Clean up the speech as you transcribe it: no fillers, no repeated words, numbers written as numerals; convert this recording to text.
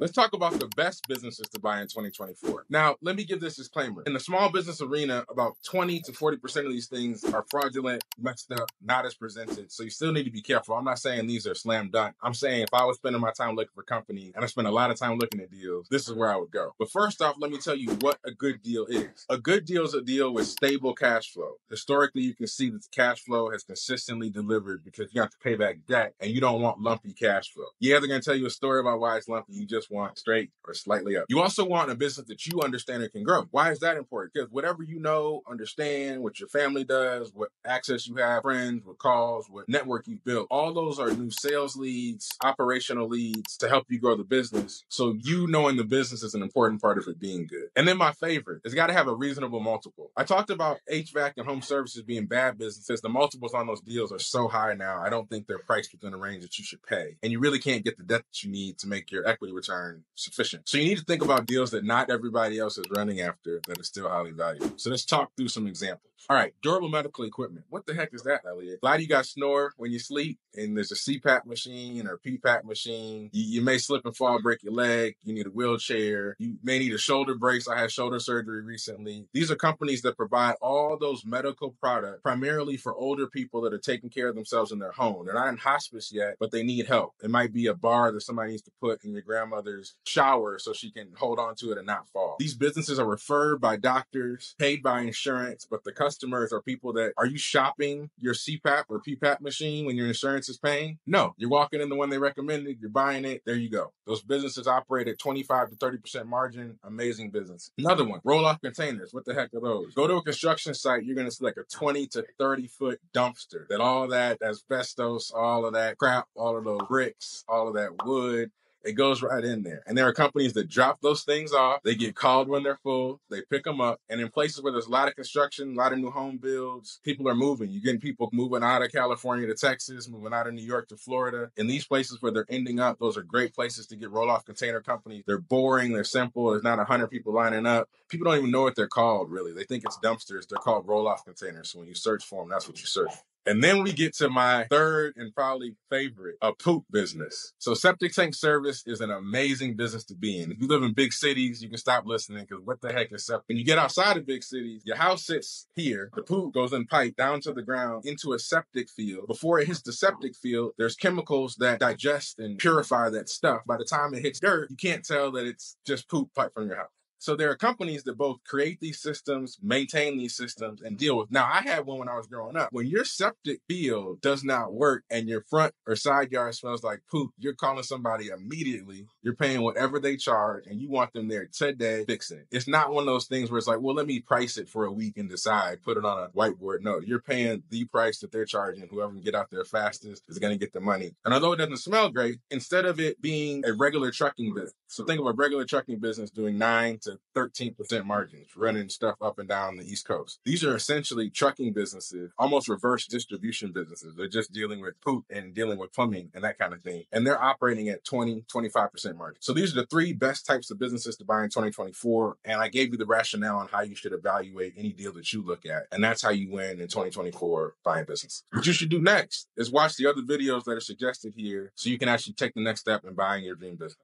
Let's talk about the best businesses to buy in 2024. Now, let me give this disclaimer. In the small business arena, about 20 to 40% of these things are fraudulent, messed up, not as presented. So you still need to be careful. I'm not saying these are slam dunk. I'm saying if I was spending my time looking for companies and I spend a lot of time looking at deals, this is where I would go. But first off, let me tell you what a good deal is. A good deal is a deal with stable cash flow. Historically, you can see that the cash flow has consistently delivered because you have to pay back debt and you don't want lumpy cash flow. Yeah, they're going to tell you a story about why it's lumpy. You just want straight or slightly up. You also want a business that you understand and can grow. Why is that important? Because whatever you know, understand, what your family does, what access you have, friends, what calls, what network you've built, all those are new sales leads, operational leads to help you grow the business. So you knowing the business is an important part of it being good. And then my favorite, it's got to have a reasonable multiple. I talked about HVAC and home services being bad businesses. The multiples on those deals are so high now, I don't think they're priced within a range that you should pay. And you really can't get the debt that you need to make your equity return sufficient. So you need to think about deals that not everybody else is running after that are still highly valuable. So let's talk through some examples. All right, durable medical equipment. What the heck is that, Elliot? A lot of you guys snore when you sleep, and there's a CPAP machine or PPAP machine. You may slip and fall, break your leg. You need a wheelchair. You may need a shoulder brace. I had shoulder surgery recently. These are companies that provide all those medical products primarily for older people that are taking care of themselves in their home. They're not in hospice yet, but they need help. It might be a bar that somebody needs to put in your grandmother's shower so she can hold on to it and not fall. These businesses are referred by doctors, paid by insurance, but the customers are people that, are you shopping your CPAP or PPAP machine when your insurance is paying? No, you're walking in the one they recommended, you're buying it, there you go. Those businesses operate at 25 to 30% margin, amazing business. Another one, roll-off containers. What the heck are those? Go to a construction site, you're going to see like a 20 to 30 foot dumpster that all that asbestos, all of that crap, all of those bricks, all of that wood, it goes right in there. And there are companies that drop those things off. They get called when they're full. They pick them up. And in places where there's a lot of construction, a lot of new home builds, people are moving. You're getting people moving out of California to Texas, moving out of New York to Florida. In these places where they're ending up, those are great places to get roll-off container companies. They're boring. They're simple. There's not 100 people lining up. People don't even know what they're called, really. They think it's dumpsters. They're called roll-off containers. So when you search for them, that's what you search for. And then we get to my third and probably favorite, a poop business. So septic tank service is an amazing business to be in. If you live in big cities, you can stop listening because what the heck is septic? When you get outside of big cities, your house sits here. The poop goes in pipe down to the ground into a septic field. Before it hits the septic field, there's chemicals that digest and purify that stuff. By the time it hits dirt, you can't tell that it's just poop pipe from your house. So there are companies that both create these systems, maintain these systems, and deal with. Now, I had one when I was growing up. When your septic field does not work and your front or side yard smells like poop, you're calling somebody immediately. You're paying whatever they charge, and you want them there today fixing it. It's not one of those things where it's like, well, let me price it for a week and decide, put it on a whiteboard. No, you're paying the price that they're charging. Whoever can get out there fastest is going to get the money. And although it doesn't smell great, instead of it being a regular trucking business, so think of a regular trucking business doing 9 to 13% margins, running stuff up and down the East Coast. These are essentially trucking businesses, almost reverse distribution businesses. They're just dealing with poop and dealing with plumbing and that kind of thing. And they're operating at 20, 25% margin. So these are the three best types of businesses to buy in 2024. And I gave you the rationale on how you should evaluate any deal that you look at. And that's how you win in 2024 buying business. What you should do next is watch the other videos that are suggested here so you can actually take the next step in buying your dream business.